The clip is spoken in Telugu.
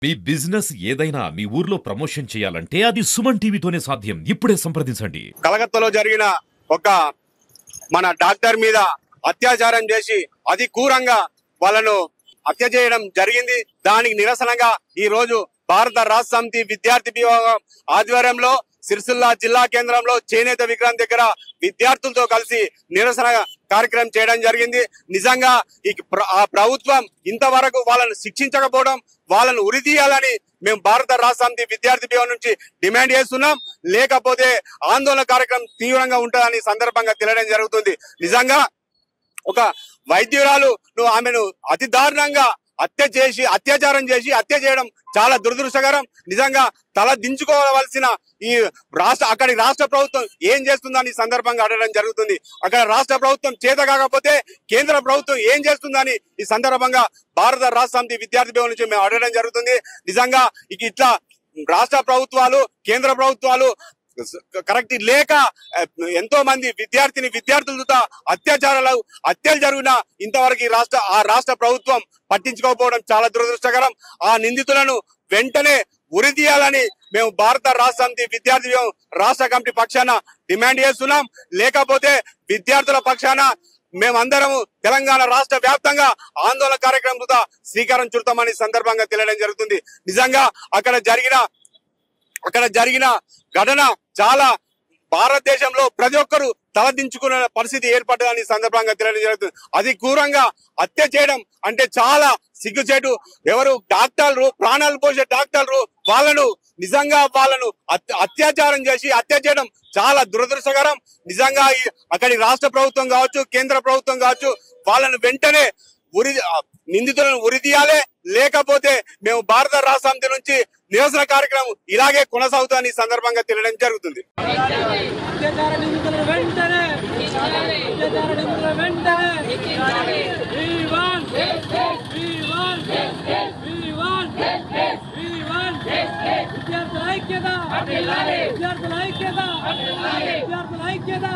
మీ బిజినెస్ ఏదైనా మీ ఊర్లో ప్రమోషన్ చేయాలంటే అది సుమన్ టీవీతోనే సాధ్యం. ఇప్పుడే సంప్రదించండి. కలకత్తాలో జరిగిన ఒక మన డాక్టర్ మీద అత్యాచారం చేసి అతి క్రూరంగా వాళ్ళను హత్య చేయడం జరిగింది. దానికి నిరసనగా ఈ రోజు భారత రాష్ట్ర సమితి విద్యార్థి విభాగం ఆధ్వర్యంలో సిరిసిల్ల జిల్లా కేంద్రంలో చేనేత విక్రాంత్ దగ్గర విద్యార్థులతో కలిసి నిరసన కార్యక్రమం చేయడం జరిగింది. నిజంగా ఆ ప్రభుత్వం ఇంతవరకు వాళ్ళను శిక్షించకపోవడం, వాళ్ళను ఉరితీయాలని మేము భారత రాష్ట్ర సమితి విద్యార్థి విభాగం నుంచి డిమాండ్ చేస్తున్నాం. లేకపోతే ఆందోళన కార్యక్రమం తీవ్రంగా ఉంటుందని సందర్భంగా తెలియడం జరుగుతుంది. నిజంగా ఒక వైద్యురాలు ఆమెను అతి దారుణంగా అత్యాచారం చేసి హత్య చేయడం చాలా దురదృష్టకరం. నిజంగా తల దించుకోవలసిన ఈ అక్కడి రాష్ట్ర ప్రభుత్వం ఏం చేస్తుందని సందర్భంగా అడగడం జరుగుతుంది. అక్కడ రాష్ట్ర ప్రభుత్వం చేత కాకపోతే కేంద్ర ప్రభుత్వం ఏం చేస్తుందని ఈ సందర్భంగా భారత రాష్ట్ర సమితి విద్యార్థి విభాగం నుంచి మేము అడగడం జరుగుతుంది. నిజంగా ఇట్లా రాష్ట్ర ప్రభుత్వాలు కేంద్ర ప్రభుత్వాలు కరెక్ట్ లేక ఎంతో మంది విద్యార్థులతో హత్యలు జరిగిన ఇంతవరకు రాష్ట్ర ప్రభుత్వం పట్టించుకోకపోవడం చాలా దురదృష్టకరం. ఆ నిందితులను వెంటనే ఉరి తీయాలని మేము భారత రాష్ట్ర సమితి విద్యార్థి రాష్ట్ర కమిటీ పక్షాన డిమాండ్ చేస్తున్నాం. లేకపోతే విద్యార్థుల పక్షాన మేమందరము తెలంగాణ రాష్ట్ర వ్యాప్తంగా ఆందోళన కార్యక్రమం శ్రీకారం చుడతామని సందర్భంగా తెలియడం జరుగుతుంది. నిజంగా అక్కడ జరిగిన ఘటన చాలా భారతదేశంలో ప్రతి ఒక్కరు తలదించుకునే పరిస్థితి ఏర్పడ్డదని సందర్భంగా తెలియడం జరుగుతుంది. అది క్రూరంగా హత్య చేయడం అంటే చాలా సిగ్గుచేటు. ఎవరు డాక్టర్లు, ప్రాణాలు పోసే డాక్టర్లు వాళ్ళను అత్యాచారం చేసి హత్య చేయడం చాలా దురదృష్టకరం. నిజంగా అక్కడి రాష్ట్ర ప్రభుత్వం కావచ్చు, కేంద్ర ప్రభుత్వం కావచ్చు, వాళ్ళను వెంటనే నిందితులను ఉరి తీయాలి. లేకపోతే మేము భారత రాష్ట్ర సమితి నుంచి నిరసన కార్యక్రమం ఇలాగే కొనసాగుతామని సందర్భంగా తెలియడం జరుగుతుంది. విద్యార్థుల ఐక్యత